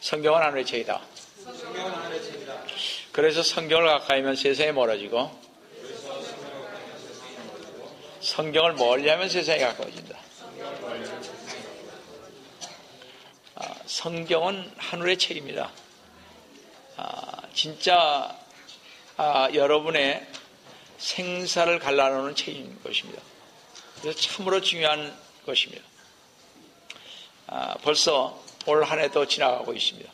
성경은 하늘의 책이다. 그래서 성경을 가까이 하면 세상이 멀어지고 성경을 멀리하면 세상이 가까워진다. 성경은 하늘의 책입니다. 진짜 여러분의 생사를 갈라놓는 책인 것입니다. 그래서 참으로 중요한 것입니다. 벌써 올 한 해도 지나가고 있습니다.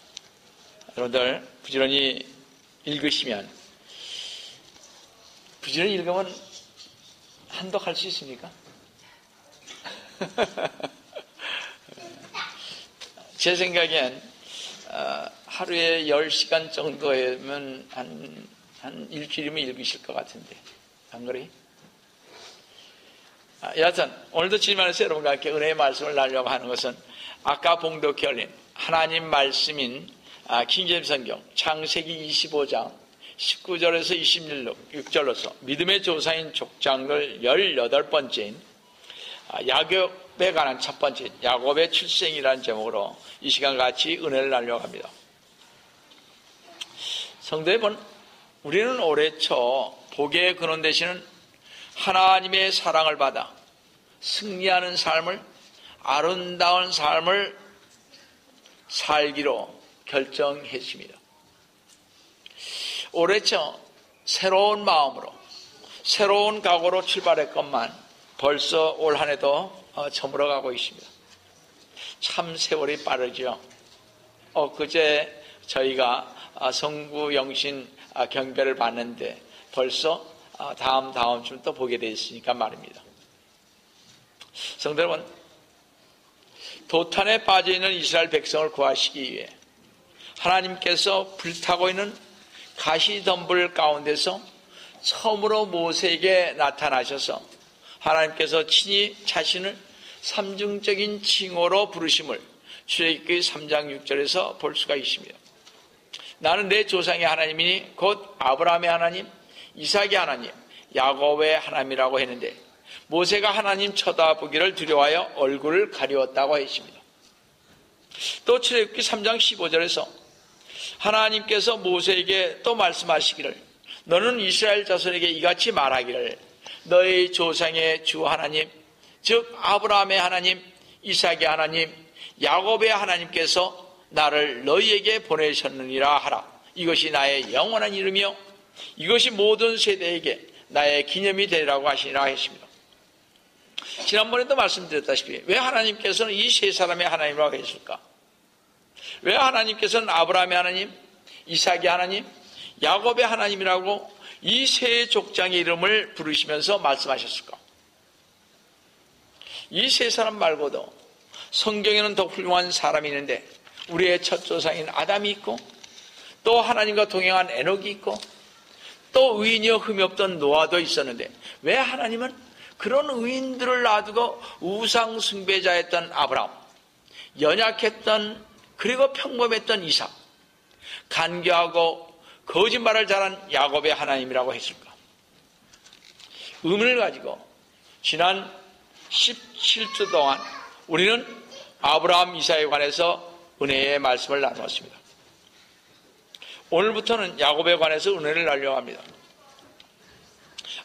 여러분들 부지런히 읽으시면, 부지런히 읽으면 한독할 수 있습니까? 제 생각엔 하루에 10시간 정도면 한 일주일이면 읽으실 것 같은데, 안 그래요? 여하튼 오늘도 주님안에서 여러분과 함께 은혜의 말씀을 나누려고 하는 것은 아까 봉독해 올린 하나님 말씀인 킹제임스 성경 창세기 25장 19절에서 26절로서 믿음의 조상인 족장들 18번째인 야곱에 관한 첫 번째 야곱의 출생이라는 제목으로 이 시간 같이 은혜를 나누려고 합니다. 성도 여러분, 우리는 올해 초 복의 근원 되시는 하나님의 사랑을 받아 승리하는 삶을, 아름다운 삶을 살기로 결정했습니다. 올해 초 새로운 마음으로 새로운 각오로 출발했건만 벌써 올 한 해도 저물어가고 있습니다. 참 세월이 빠르죠. 그제 저희가 성구영신 경배를 봤는데 벌써 다음 주 또 보게 되어 있으니까 말입니다. 성도 여러분, 도탄에 빠져있는 이스라엘 백성을 구하시기 위해 하나님께서 불타고 있는 가시덤불 가운데서 처음으로 모세에게 나타나셔서 하나님께서 친히 자신을 삼중적인 칭호로 부르심을 출애굽기 3장 6절에서 볼 수가 있습니다. 나는 내 조상의 하나님이니 곧 아브라함의 하나님, 이삭의 하나님, 야곱의 하나님이라고 했는데 모세가 하나님 쳐다보기를 두려워하여 얼굴을 가리웠다고 했습니다. 또 출애굽기 3장 15절에서 하나님께서 모세에게 또 말씀하시기를 너는 이스라엘 자손에게 이같이 말하기를 너희 조상의 주 하나님 즉 아브라함의 하나님, 이삭의 하나님, 야곱의 하나님께서 나를 너희에게 보내셨느니라 하라. 이것이 나의 영원한 이름이요 이것이 모든 세대에게 나의 기념이 되리라고 하시니라 했습니다. 지난번에도 말씀드렸다시피 왜 하나님께서는 이 세 사람의 하나님이라고 했을까? 왜 하나님께서는 아브라함의 하나님, 이삭의 하나님, 야곱의 하나님이라고 이 세 족장의 이름을 부르시면서 말씀하셨을까? 이 세 사람 말고도 성경에는 더 훌륭한 사람이 있는데 우리의 첫 조상인 아담이 있고 또 하나님과 동행한 에녹이 있고 또 의인이여 흠이 없던 노아도 있었는데 왜 하나님은 그런 의인들을 놔두고 우상 숭배자였던 아브라함, 연약했던 그리고 평범했던 이삭, 간교하고 거짓말을 잘한 야곱의 하나님이라고 했을까? 의문을 가지고 지난 17주 동안 우리는 아브라함, 이삭에 관해서 은혜의 말씀을 나누었습니다. 오늘부터는 야곱에 관해서 은혜를 나누려고 합니다.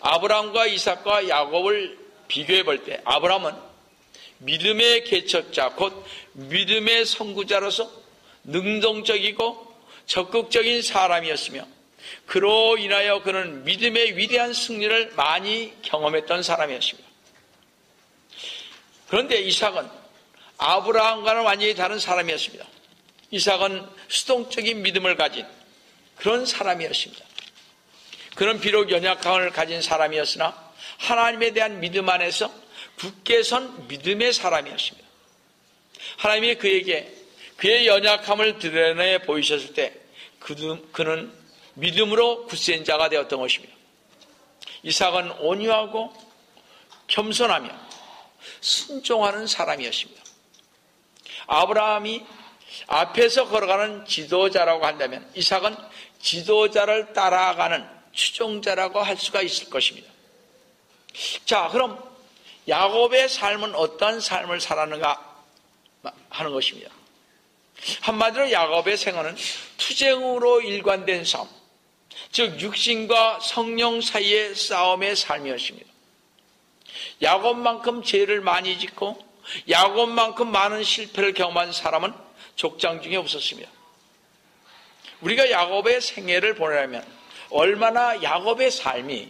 아브라함과 이삭과 야곱을 비교해 볼 때 아브라함은 믿음의 개척자 곧 믿음의 선구자로서 능동적이고 적극적인 사람이었으며 그로 인하여 그는 믿음의 위대한 승리를 많이 경험했던 사람이었습니다. 그런데 이삭은 아브라함과는 완전히 다른 사람이었습니다. 이삭은 수동적인 믿음을 가진 그런 사람이었습니다. 그는 비록 연약함을 가진 사람이었으나 하나님에 대한 믿음 안에서 굳게 선 믿음의 사람이었습니다. 하나님이 그에게 그의 연약함을 드러내 보이셨을 때 그는 믿음으로 굳센 자가 되었던 것입니다. 이삭은 온유하고 겸손하며 순종하는 사람이었습니다. 아브라함이 앞에서 걸어가는 지도자라고 한다면 이삭은 지도자를 따라가는 추종자라고 할 수가 있을 것입니다. 자, 그럼 야곱의 삶은 어떤 삶을 살았는가 하는 것입니다. 한마디로 야곱의 생애는 투쟁으로 일관된 삶, 즉 육신과 성령 사이의 싸움의 삶이었습니다. 야곱만큼 죄를 많이 짓고 야곱만큼 많은 실패를 경험한 사람은 족장 중에 없었습니다. 우리가 야곱의 생애를 보내려면 얼마나 야곱의 삶이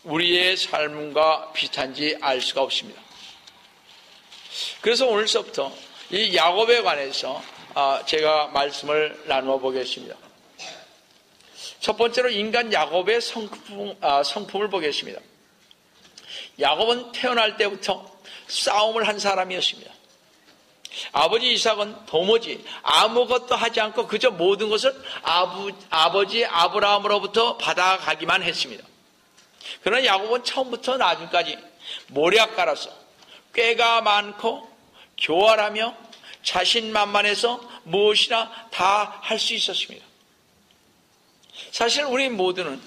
우리의 삶과 비슷한지 알 수가 없습니다. 그래서 오늘서부터 이 야곱에 관해서 제가 말씀을 나누어 보겠습니다. 첫 번째로 인간 야곱의 성품을 보겠습니다. 야곱은 태어날 때부터 싸움을 한 사람이었습니다. 아버지 이삭은 도무지 아무것도 하지 않고 그저 모든 것을 아버지 아브라함으로부터 받아가기만 했습니다. 그러나 야곱은 처음부터 나중까지 모략가라서 꾀가 많고 교활하며 자신만만해서 무엇이나 다 할 수 있었습니다. 사실 우리 모두는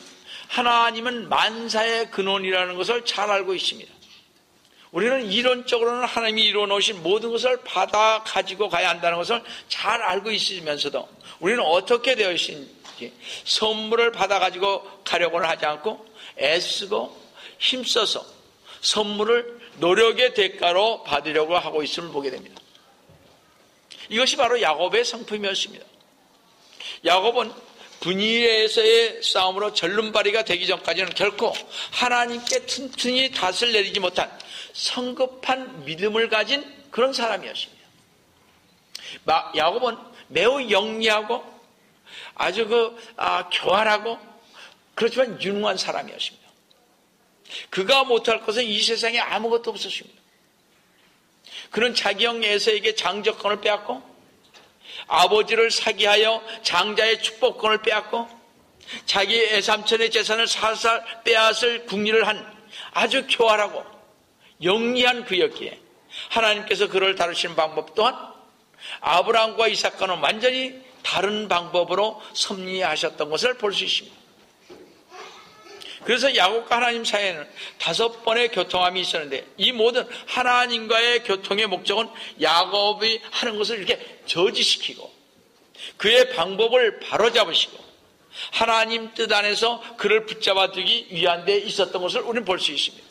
하나님은 만사의 근원이라는 것을 잘 알고 있습니다. 우리는 이론적으로는 하나님이 이루어놓으신 모든 것을 받아 가지고 가야 한다는 것을 잘 알고 있으면서도 우리는 어떻게 되어 있는지 선물을 받아 가지고 가려고는 하지 않고 애쓰고 힘써서 선물을 노력의 대가로 받으려고 하고 있음을 보게 됩니다. 이것이 바로 야곱의 성품이었습니다. 야곱은 분이에서의 싸움으로 절름발이가 되기 전까지는 결코 하나님께 튼튼히 닷을 내리지 못한 성급한 믿음을 가진 그런 사람이었습니다. 야곱은 매우 영리하고 아주 교활하고 그렇지만 유능한 사람이었습니다. 그가 못할 것은 이 세상에 아무것도 없었습니다. 그는 자기 형 에서에게 장적권을 빼앗고 아버지를 사기하여 장자의 축복권을 빼앗고 자기 애삼촌의 재산을 살살 빼앗을 궁리를 한 아주 교활하고 영리한 그였기에 하나님께서 그를 다루시는 방법 또한 아브라함과 이삭과는 완전히 다른 방법으로 섭리하셨던 것을 볼 수 있습니다. 그래서 야곱과 하나님 사이에는 5번의 교통함이 있었는데 이 모든 하나님과의 교통의 목적은 야곱이 하는 것을 이렇게 저지시키고 그의 방법을 바로잡으시고 하나님 뜻 안에서 그를 붙잡아 두기 위한 데 있었던 것을 우리는 볼 수 있습니다.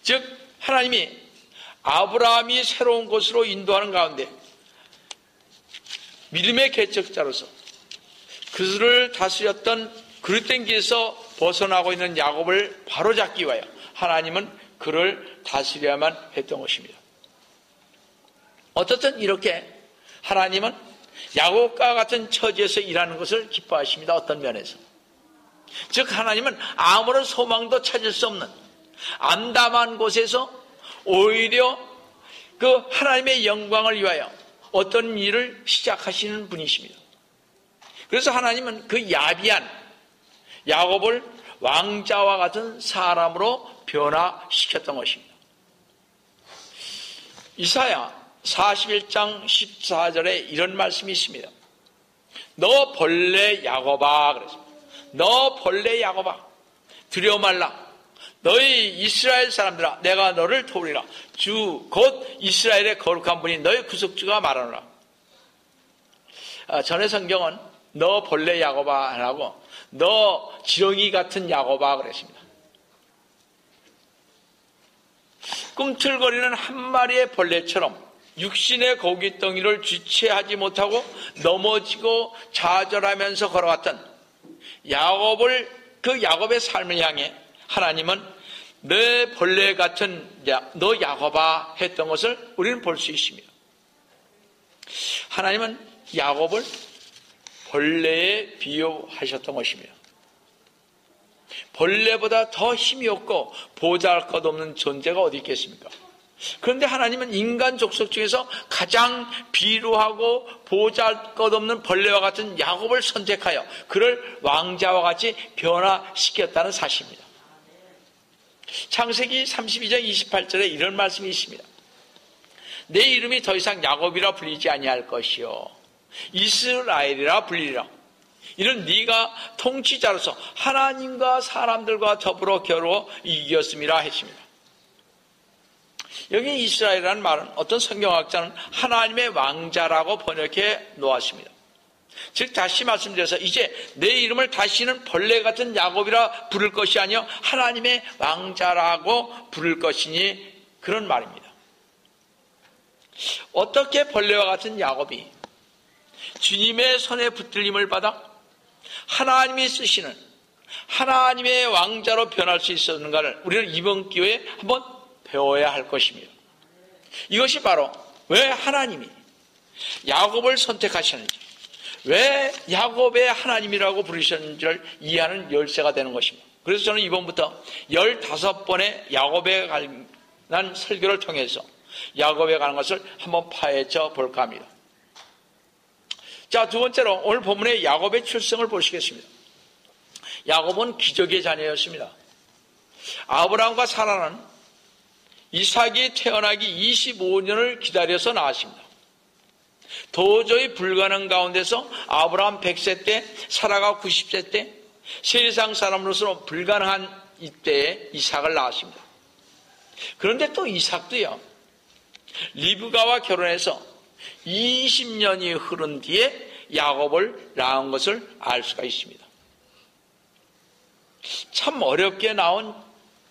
즉 하나님이 아브라함이 새로운 곳으로 인도하는 가운데 믿음의 개척자로서 그를 다스렸던 그릇된 길에서 벗어나고 있는 야곱을 바로잡기 위하여 하나님은 그를 다스려야만 했던 것입니다. 어떻든 이렇게 하나님은 야곱과 같은 처지에서 일하는 것을 기뻐하십니다. 어떤 면에서. 즉 하나님은 아무런 소망도 찾을 수 없는 암담한 곳에서 오히려 그 하나님의 영광을 위하여 어떤 일을 시작하시는 분이십니다. 그래서 하나님은 그 야비한 야곱을 왕자와 같은 사람으로 변화시켰던 것입니다. 이사야 41장 14절에 이런 말씀이 있습니다. 너 벌레 야곱아 그랬습니다. 너 벌레 야곱아 두려워 말라. 너희 이스라엘 사람들아 내가 너를 도우리라. 주 곧 이스라엘의 거룩한 분이 너희 구속주가 말하노라. 전에 성경은 너 벌레 야곱아 하라고 너 지렁이 같은 야곱아 그랬습니다. 꿈틀거리는 한 마리의 벌레처럼 육신의 고깃덩이를 주체하지 못하고 넘어지고 좌절하면서 걸어갔던 그 야곱의 삶을 향해 하나님은 내 벌레 같은 너 야곱아 했던 것을 우리는 볼 수 있습니다. 하나님은 야곱을 벌레에 비유하셨던 것입니다. 벌레보다 더 힘이 없고 보잘것없는 존재가 어디 있겠습니까? 그런데 하나님은 인간 족속 중에서 가장 비루하고 보잘것없는 벌레와 같은 야곱을 선택하여 그를 왕자와 같이 변화시켰다는 사실입니다. 창세기 32장 28절에 이런 말씀이 있습니다. 내 이름이 더 이상 야곱이라 불리지 아니할 것이요 이스라엘이라 불리리라. 이는 네가 통치자로서 하나님과 사람들과 더불어 겨루어 이겼음이라 했습니다. 여기 이스라엘이라는 말은 어떤 성경학자는 하나님의 왕자라고 번역해 놓았습니다. 즉 다시 말씀드려서 이제 내 이름을 다시는 벌레 같은 야곱이라 부를 것이 아니요 하나님의 왕자라고 부를 것이니 그런 말입니다. 어떻게 벌레와 같은 야곱이 주님의 손에 붙들림을 받아 하나님이 쓰시는 하나님의 왕자로 변할 수 있었는가를 우리는 이번 기회에 한번 배워야 할 것입니다. 이것이 바로 왜 하나님이 야곱을 선택하셨는지, 왜 야곱의 하나님이라고 부르셨는지를 이해하는 열쇠가 되는 것입니다. 그래서 저는 이번부터 15번의 야곱에 관한 설교를 통해서 야곱에 관한 것을 한번 파헤쳐 볼까 합니다. 자, 두 번째로 오늘 본문의 야곱의 출생을 보시겠습니다. 야곱은 기적의 자녀였습니다. 아브라함과 사라는 이삭이 태어나기 25년을 기다려서 낳았습니다. 도저히 불가능 가운데서 아브라함 100세 때, 사라가 90세 때, 세상 사람으로서는 불가능한 이때에 이삭을 낳았습니다. 그런데 또 이삭도요, 리브가와 결혼해서 20년이 흐른 뒤에 야곱을 낳은 것을 알 수가 있습니다. 참 어렵게 나온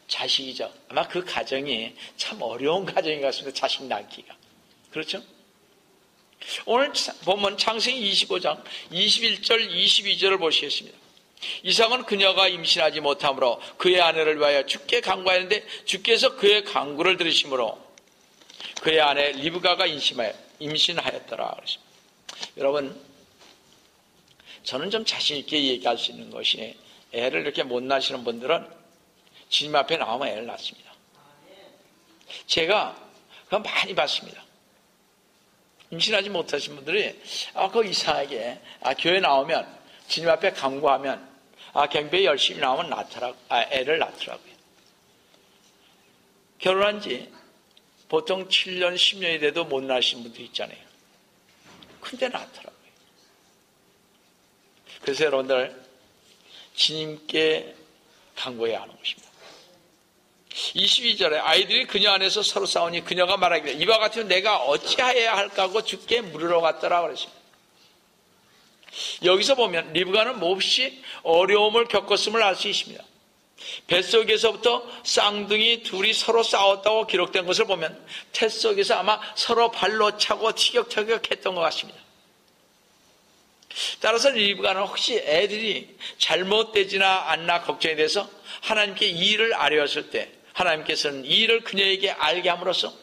자식이죠. 아마 그 가정이 참 어려운 가정인 것 같습니다. 자식 낳기가. 그렇죠? 오늘 보면 창세기 25장 21절 22절을 보시겠습니다. 이삭은 그녀가 임신하지 못하므로 그의 아내를 위하여 주께 간구하였는데 주께서 그의 간구를 들으심으로 그의 아내 리브가가 임신하였더라. 그러십니다. 여러분, 저는 좀 자신 있게 얘기할 수 있는 것이 애를 이렇게 못 낳으시는 분들은 주님 앞에 나오면 애를 낳습니다. 제가 그거 많이 봤습니다. 임신하지 못하신 분들이 그거 이상하게 교회 나오면 주님 앞에 간구하면 경배에 열심히 나오면 애를 낳더라고요. 결혼한 지 보통 7년, 10년이 돼도 못 낳으신 분들 있잖아요. 근데 낳더라고요. 그래서 여러분들 주님께 간구해야 하는 것입니다. 22절에 아이들이 그녀 안에서 서로 싸우니 그녀가 말하기를 이와 같으면 내가 어찌하여야 할까 하고 주께 물으러 갔더라 그랬습니다. 여기서 보면 리브가는 몹시 어려움을 겪었음을 알 수 있습니다. 뱃속에서부터 쌍둥이 둘이 서로 싸웠다고 기록된 것을 보면 뱃속에서 아마 서로 발로 차고 티격태격했던 것 같습니다. 따라서 리브가는 혹시 애들이 잘못되지나 않나 걱정이 돼서 하나님께 이 일을 아뢰었을 때 하나님께서는 이 일을 그녀에게 알게 함으로써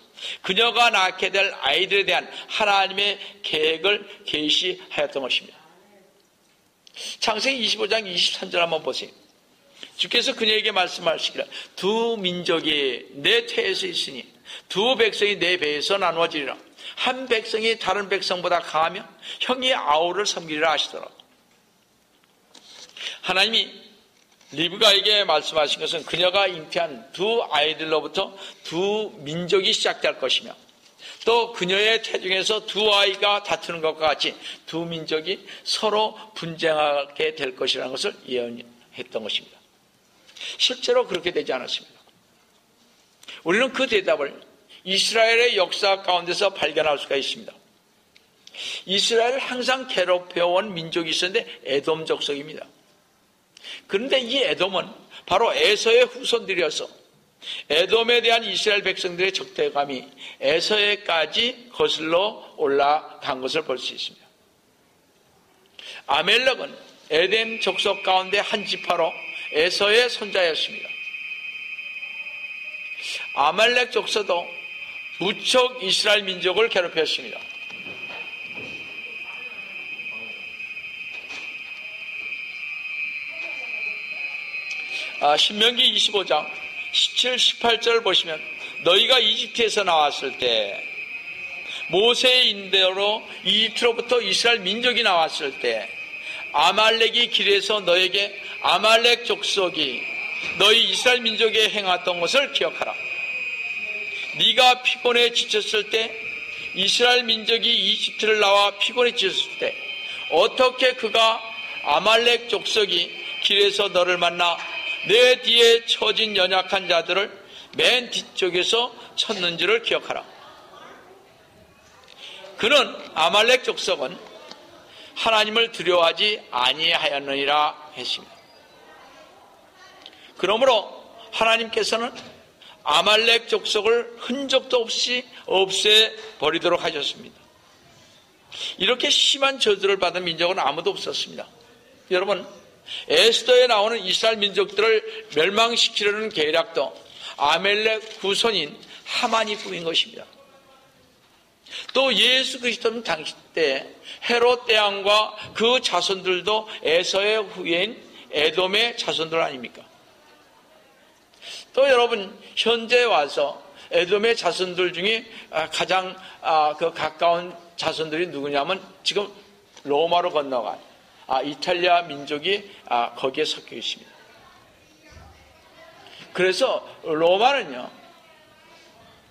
그녀가 낳게 될 아이들에 대한 하나님의 계획을 계시하였던 것입니다. 창세기 25장 23절 한번 보세요. 주께서 그녀에게 말씀하시기를 두 민족이 내 태에서 있으니 두 백성이 내 배에서 나누어지리라. 한 백성이 다른 백성보다 강하며 형이 아우를 섬기리라 하시더라. 하나님이 리브가에게 말씀하신 것은 그녀가 잉태한 두 아이들로부터 두 민족이 시작될 것이며 또 그녀의 태중에서 두 아이가 다투는 것과 같이 두 민족이 서로 분쟁하게 될 것이라는 것을 예언했던 것입니다. 실제로 그렇게 되지 않았습니다. 우리는 그 대답을 이스라엘의 역사 가운데서 발견할 수가 있습니다. 이스라엘을 항상 괴롭혀온 민족이 있었는데 에돔 족속입니다. 그런데 이 에돔은 바로 에서의 후손들이어서 에돔에 대한 이스라엘 백성들의 적대감이 에서에까지 거슬러 올라간 것을 볼 수 있습니다. 아멜렉은 에덴 족속 가운데 한 지파로 에서의 손자였습니다. 아말렉 족속도 무척 이스라엘 민족을 괴롭혔습니다. 신명기 25장 17, 18절을 보시면 너희가 이집트에서 나왔을 때 모세의 인대로 이집트로부터 이스라엘 민족이 나왔을 때 아말렉이 길에서 너에게 아말렉 족속이 너희 이스라엘 민족에 행했던 것을 기억하라. 네가 피곤해 지쳤을 때 이스라엘 민족이 이집트를 나와 피곤해 지쳤을 때 어떻게 그가 아말렉 족속이 길에서 너를 만나 내 뒤에 처진 연약한 자들을 맨 뒤쪽에서 쳤는지를 기억하라. 그는 아말렉 족속은 하나님을 두려워하지 아니하였느니라 했습니다. 그러므로 하나님께서는 아말렉 족속을 흔적도 없이 없애버리도록 하셨습니다. 이렇게 심한 저주를 받은 민족은 아무도 없었습니다. 여러분, 에스더에 나오는 이스라엘 민족들을 멸망시키려는 계략도 아말렉 후손인 하만이 꾸민 것입니다. 또 예수 그리스도는 당시 때 헤롯 대왕과 그 자손들도 에서의 후예인 에돔의 자손들 아닙니까? 또 여러분, 현재 와서 에돔의 자손들 중에 가장 그 가까운 자손들이 누구냐면 지금 로마로 건너간 이탈리아 민족이 거기에 섞여 있습니다. 그래서 로마는요,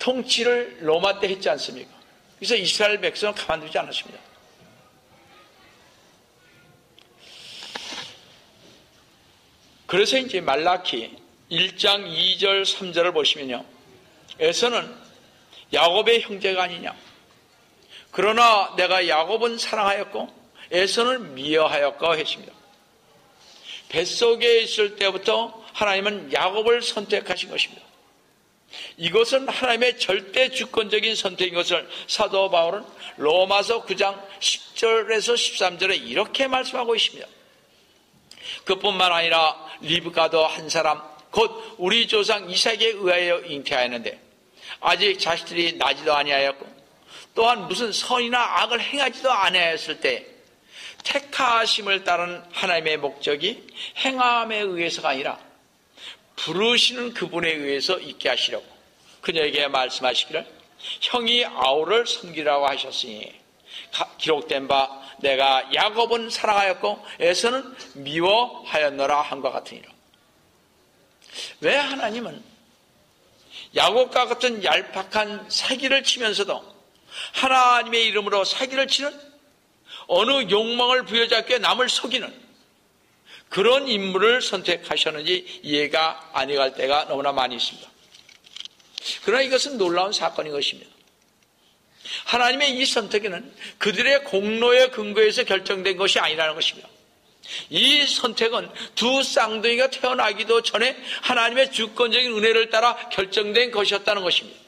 통치를 로마 때 했지 않습니까? 그래서 이스라엘 백성을 가만두지 않았습니다. 그래서 이제 말라키 1장 2절 3절을 보시면요, 에서는 야곱의 형제가 아니냐. 그러나 내가 야곱은 사랑하였고 에서는 미워하였고 했습니다. 뱃속에 있을 때부터 하나님은 야곱을 선택하신 것입니다. 이것은 하나님의 절대 주권적인 선택인 것을 사도 바울은 로마서 9장 10절에서 13절에 이렇게 말씀하고 있습니다. 그뿐만 아니라 리브가도 한 사람 곧 우리 조상 이삭에 의하여 잉태하였는데 아직 자식들이 나지도 아니하였고 또한 무슨 선이나 악을 행하지도 아니하였을 때 택하심을 따른 하나님의 목적이 행함에 의해서가 아니라 부르시는 그분에 의해서 있게 하시려고 그녀에게 말씀하시기를 형이 아우를 섬기라고 하셨으니 기록된 바 내가 야곱은 사랑하였고 에서는 미워하였노라 한과 같으니라. 왜 하나님은 야곱과 같은 얄팍한 사기를 치면서도 하나님의 이름으로 사기를 치는 어느 욕망을 부여잡게 남을 속이는 그런 인물을 선택하셨는지 이해가 안 갈 때가 너무나 많이 있습니다. 그러나 이것은 놀라운 사건인 것입니다. 하나님의 이 선택에는 그들의 공로에 근거해서 결정된 것이 아니라는 것입니다. 이 선택은 두 쌍둥이가 태어나기도 전에 하나님의 주권적인 은혜를 따라 결정된 것이었다는 것입니다.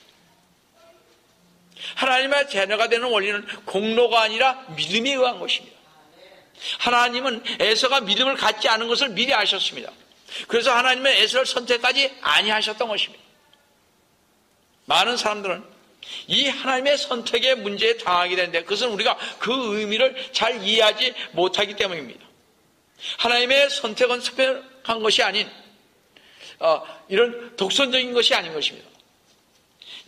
하나님의 자녀가 되는 원리는 공로가 아니라 믿음에 의한 것입니다. 하나님은 에서가 믿음을 갖지 않은 것을 미리 아셨습니다. 그래서 하나님은 에서를 선택하지 아니하셨던 것입니다. 많은 사람들은 이 하나님의 선택의 문제에 당하게 되는데 그것은 우리가 그 의미를 잘 이해하지 못하기 때문입니다. 하나님의 선택은 선택한 것이 아닌 이런 독선적인 것이 아닌 것입니다.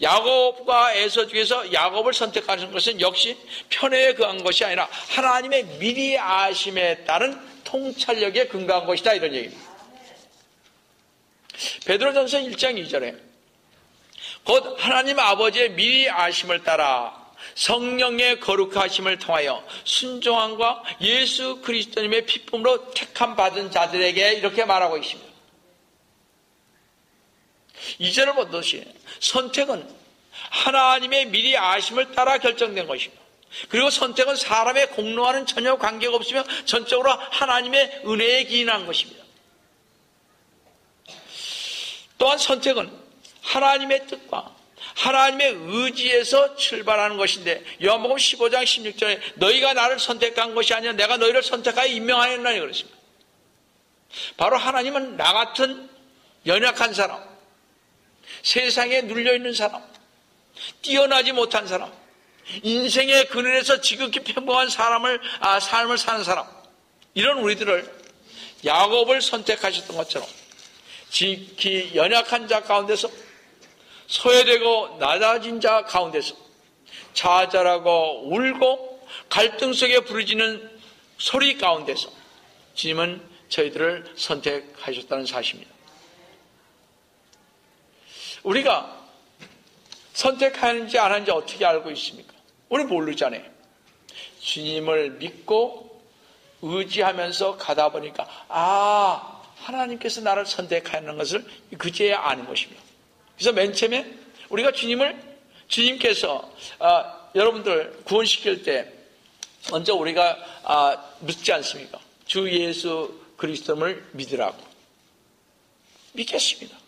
야곱과 에서 중에서 야곱을 선택하는 것은 역시 편애에 그한 것이 아니라 하나님의 미리 아심에 따른 통찰력에 근거한 것이다 이런 얘기입니다. 베드로전서 1장 2절에 곧 하나님 아버지의 미리 아심을 따라 성령의 거룩하심을 통하여 순종함과 예수 그리스도님의 피품으로 택함 받은 자들에게 이렇게 말하고 있습니다. 2절을 보듯이 선택은 하나님의 미리 아심을 따라 결정된 것입니다. 그리고 선택은 사람의 공로와는 전혀 관계가 없으며 전적으로 하나님의 은혜에 기인한 것입니다. 또한 선택은 하나님의 뜻과 하나님의 의지에서 출발하는 것인데 요한복음 15장 16절에 너희가 나를 선택한 것이 아니라 내가 너희를 선택하여 임명하였나니 그랬습니다. 바로 하나님은 나 같은 연약한 사람, 세상에 눌려있는 사람, 뛰어나지 못한 사람, 인생의 그늘에서 지극히 평범한 삶을 사는 사람, 이런 우리들을 야곱을 선택하셨던 것처럼 지극히 연약한 자 가운데서 소외되고 낮아진 자 가운데서 좌절하고 울고 갈등 속에 부르짖는 소리 가운데서 주님은 저희들을 선택하셨다는 사실입니다. 우리가 선택하는지 안 하는지 어떻게 알고 있습니까? 우리 모르잖아요. 주님을 믿고 의지하면서 가다 보니까 하나님께서 나를 선택하는 것을 그제야 아는 것입니다. 그래서 맨 처음에 우리가 주님께서 여러분들 구원시킬 때 먼저 우리가 묻지 않습니까? 주 예수 그리스도를 믿으라고. 믿겠습니다.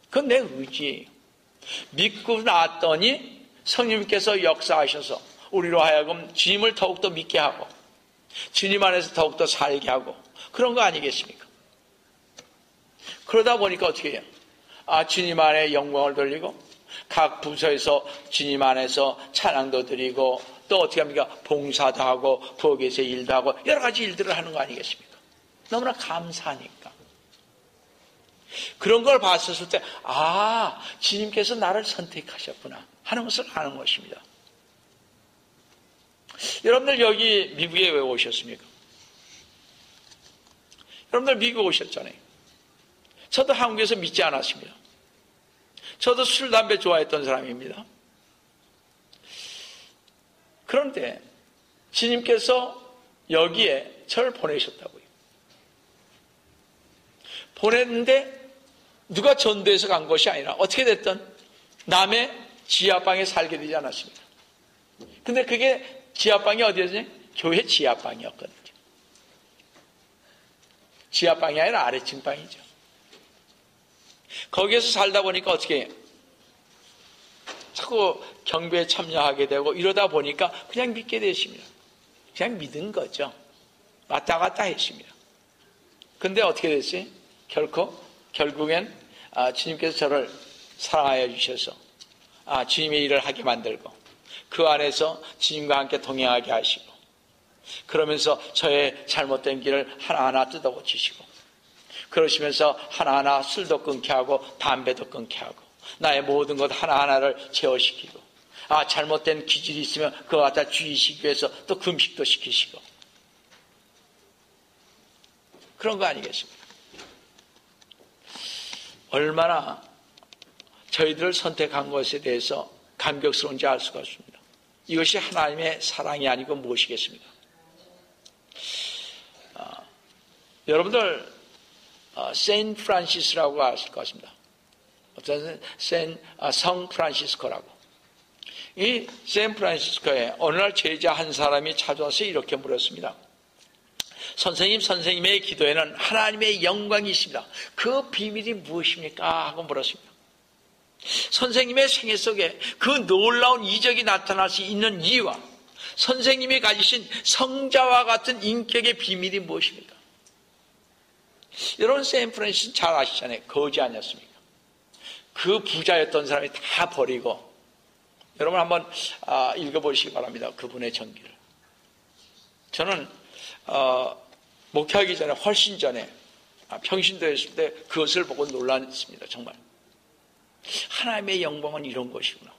그건 내 의지예요. 믿고 나왔더니 성령님께서 역사하셔서 우리로 하여금 주님을 더욱더 믿게 하고 주님 안에서 더욱더 살게 하고 그런 거 아니겠습니까? 그러다 보니까 어떻게 해요? 주님 안에 영광을 돌리고 각 부서에서 주님 안에서 찬양도 드리고 또 어떻게 합니까? 봉사도 하고 부엌에서 일도 하고 여러 가지 일들을 하는 거 아니겠습니까? 너무나 감사하니까. 그런 걸 봤을 때 주님께서 나를 선택하셨구나 하는 것을 아는 것입니다. 여러분들 여기 미국에 왜 오셨습니까? 여러분들 미국 오셨잖아요. 저도 한국에서 믿지 않았습니다. 저도 술, 담배 좋아했던 사람입니다. 그런데 주님께서 여기에 저를 보내셨다고요. 보냈는데 누가 전도해서 간 것이 아니라 어떻게 됐든 남의 지하방에 살게 되지 않았습니까? 근데 그게 지하방이 어디였냐? 교회 지하방이었거든요. 지하방이 아니라 아래층 방이죠. 거기에서 살다 보니까 어떻게 해요? 자꾸 경배에 참여하게 되고 이러다 보니까 그냥 믿게 되십니다. 그냥 믿은 거죠. 왔다 갔다 했습니다. 근데 어떻게 됐어요? 결국엔 주님께서 저를 사랑하여 주셔서 주님의 일을 하게 만들고 그 안에서 주님과 함께 동행하게 하시고 그러면서 저의 잘못된 길을 하나하나 뜯어고치시고 그러시면서 하나하나 술도 끊게 하고 담배도 끊게 하고 나의 모든 것 하나하나를 제어시키고 잘못된 기질이 있으면 그거 갖다 주의시키기 위해서 또 금식도 시키시고 그런 거 아니겠습니까? 얼마나 저희들을 선택한 것에 대해서 감격스러운지 알 수가 없습니다. 이것이 하나님의 사랑이 아니고 무엇이겠습니까? 여러분들 세인 프란시스라고 아실 것 같습니다. 어떤 성 프란시스코라고. 이 세인 프란시스코에 어느 날 제자 한 사람이 찾아와서 이렇게 물었습니다. 선생님의 기도에는 하나님의 영광이 있습니다. 그 비밀이 무엇입니까? 하고 물었습니다. 선생님의 생애 속에 그 놀라운 이적이 나타날 수 있는 이유와 선생님이 가지신 성자와 같은 인격의 비밀이 무엇입니까? 여러분 샌프란시스코 잘 아시잖아요. 거지 아니었습니까? 그 부자였던 사람이 다 버리고 여러분 한번 읽어보시기 바랍니다. 그분의 전기를. 저는 목회하기 전에 훨씬 전에 평신도에 있을 때 그것을 보고 놀랐습니다. 정말 하나님의 영광은 이런 것이구나.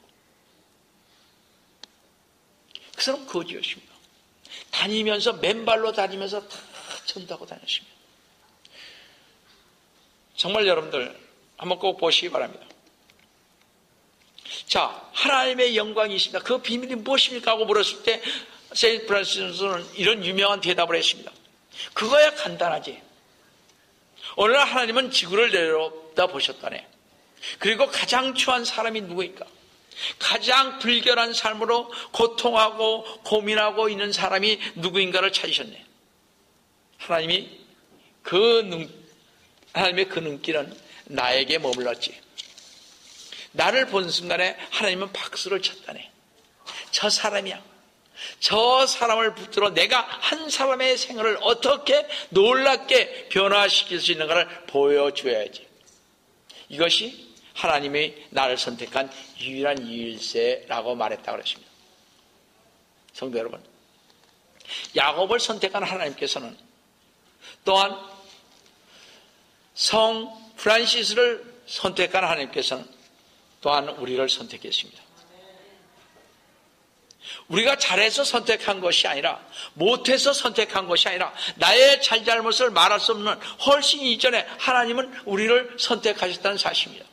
그 사람 거지였습니다. 다니면서 맨발로 다니면서 다 전도하고 다녔습니다. 정말 여러분들 한번 꼭 보시기 바랍니다. 자, 하나님의 영광이 있습니다. 그 비밀이 무엇입니까? 하고 물었을 때 세인트 프란시스는 이런 유명한 대답을 했습니다. 그거야 간단하지. 어느 날 하나님은 지구를 내려다 보셨다네. 그리고 가장 추한 사람이 누구일까? 가장 불결한 삶으로 고통하고 고민하고 있는 사람이 누구인가를 찾으셨네. 하나님의 그 눈길은 나에게 머물렀지. 나를 본 순간에 하나님은 박수를 쳤다네. 저 사람이야. 저 사람을 붙들어 내가 한 사람의 생활을 어떻게 놀랍게 변화시킬 수 있는가를 보여줘야지. 이것이 하나님이 나를 선택한 유일한 일세라고 말했다고 그랬습니다. 성도 여러분, 야곱을 선택한 하나님께서는 또한 성 프란시스를 선택한 하나님께서는 또한 우리를 선택했습니다. 우리가 잘해서 선택한 것이 아니라 못해서 선택한 것이 아니라 나의 잘잘못을 말할 수 없는 훨씬 이전에 하나님은 우리를 선택하셨다는 사실입니다.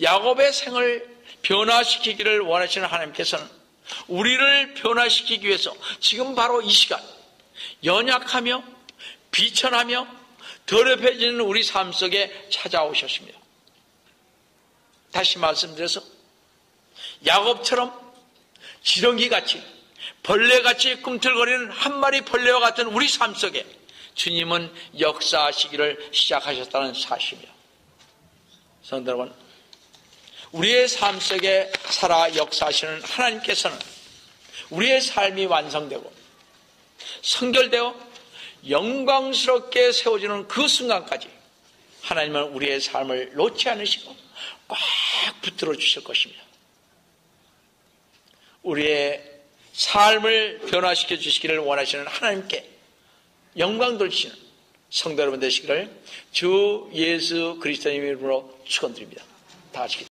야곱의 생을 변화시키기를 원하시는 하나님께서는 우리를 변화시키기 위해서 지금 바로 이 시간 연약하며 비천하며 더럽혀지는 우리 삶 속에 찾아오셨습니다. 다시 말씀드려서 야곱처럼 지렁이같이 벌레같이 꿈틀거리는 한 마리 벌레와 같은 우리 삶 속에 주님은 역사하시기를 시작하셨다는 사실이요. 성도 여러분, 우리의 삶 속에 살아 역사하시는 하나님께서는 우리의 삶이 완성되고 성결되어 영광스럽게 세워지는 그 순간까지 하나님은 우리의 삶을 놓지 않으시고 꽉 붙들어 주실 것입니다. 우리의 삶을 변화시켜 주시기를 원하시는 하나님께 영광 돌리시는 성도 여러분 되시기를 주 예수 그리스도의 이름으로 축원드립니다. 다 같이